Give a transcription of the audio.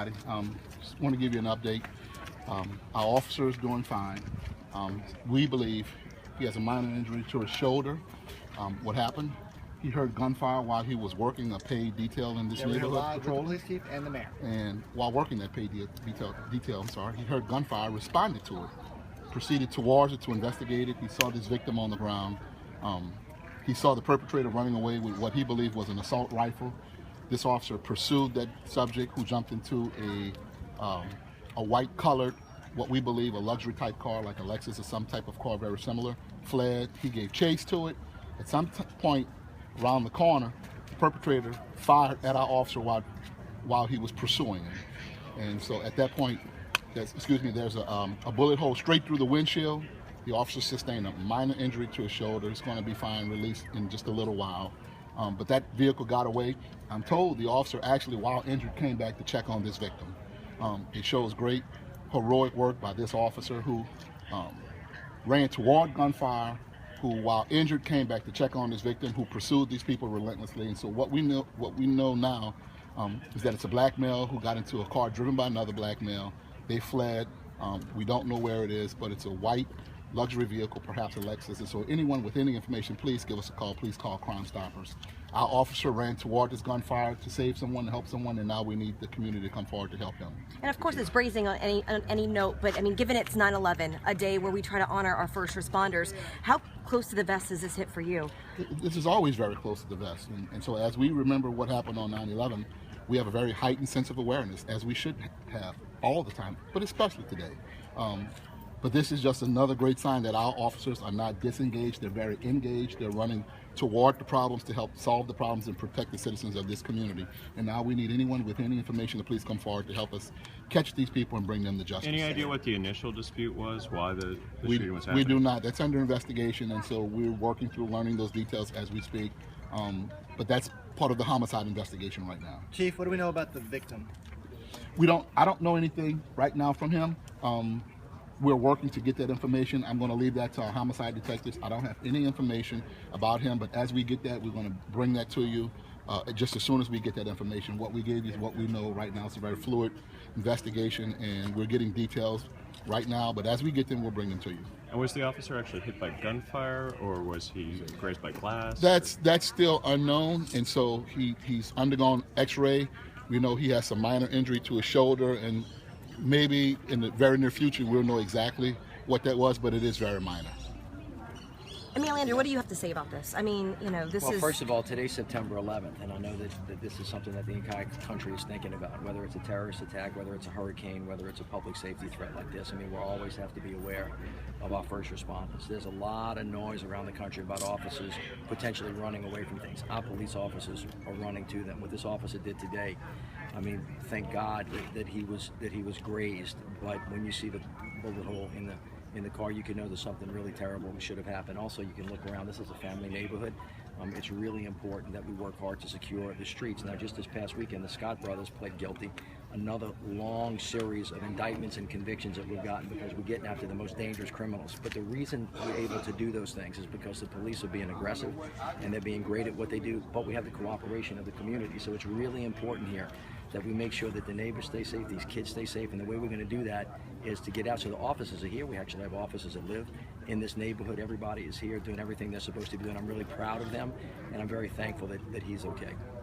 everybody. Just want to give you an update. Our officer is doing fine. We believe he has a minor injury to his shoulder. What happened? He heard gunfire while he was working a paid detail in this neighborhood patrolling. With the police chief and the mayor. And while working that paid detail, he heard gunfire, responded to it, proceeded towards it to investigate it. He saw this victim on the ground. He saw the perpetrator running away with what he believed was an assault rifle. This officer pursued that subject, who jumped into a white-colored, what we believe a luxury type car, like a Lexus or some type of car very similar, fled. He gave chase to it. At some point around the corner, the perpetrator fired at our officer while he was pursuing him. And so at that point, there's a bullet hole straight through the windshield. The officer sustained a minor injury to his shoulder. He's going to be fine, released in just a little while. But that vehicle got away. I'm told the officer actually, while injured, came back to check on this victim. It shows great heroic work by this officer who ran toward gunfire, who, while injured, came back to check on this victim, who pursued these people relentlessly. And so what we know now is that it's a black male who got into a car driven by another black male. They fled. We don't know where it is, but it's a white luxury vehicle, perhaps a Lexus. And so anyone with any information, please give us a call. Please call Crime Stoppers. Our officer ran toward this gunfire to save someone, to help someone, and now we need the community to come forward to help him. And of course, it's brazen on any note, but I mean, given it's 9/11, a day where we try to honor our first responders, how close to the vest does this hit for you? This is always very close to the vest. And so as we remember what happened on 9/11, we have a very heightened sense of awareness, as we should have all the time, but especially today. But this is just another great sign that our officers are not disengaged. They're very engaged. They're running toward the problems to help solve the problems and protect the citizens of this community. And now we need anyone with any information to please come forward to help us catch these people and bring them to justice. Any idea what the initial dispute was, why the shooting was happening? We do not. That's under investigation, and so we're working through learning those details as we speak. But that's part of the homicide investigation right now. Chief, what do we know about the victim? I don't know anything right now from him. We're working to get that information. I'm going to leave that to our homicide detectives. I don't have any information about him, but as we get that, we're going to bring that to you just as soon as we get that information. What we gave you is what we know right now. It's a very fluid investigation, and we're getting details right now, but as we get them, we'll bring them to you. And was the officer actually hit by gunfire, or was he grazed by glass? That's still unknown, and so he's undergone x-ray. We know he has some minor injury to his shoulder, and maybe in the very near future we'll know exactly what that was, but it is very minor. I mean, Landrieu, what do you have to say about this? I mean, this is... Well, first of all, today's September 11th, and I know that this is something that the entire country is thinking about, whether it's a terrorist attack, whether it's a hurricane, whether it's a public safety threat like this. I mean, we'll always have to be aware of our first responders. There's a lot of noise around the country about officers potentially running away from things. Our police officers are running to them. What this officer did today, I mean, thank God that he was grazed, but when you see the bullet hole in the car, you can know there's something really terrible that should have happened. Also, you can look around. This is a family neighborhood. It's really important that we work hard to secure the streets. Now, just this past weekend, the Scott brothers pled guilty. Another long series of indictments and convictions that we've gotten because we're getting after the most dangerous criminals. But the reason we're able to do those things is because the police are being aggressive and they're being great at what they do, but we have the cooperation of the community. So it's really important here that we make sure that the neighbors stay safe, these kids stay safe, and the way we're going to do that is to get out. So the officers are here. We actually have officers that live in this neighborhood. Everybody is here doing everything they're supposed to be doing. I'm really proud of them, and I'm very thankful that he's okay.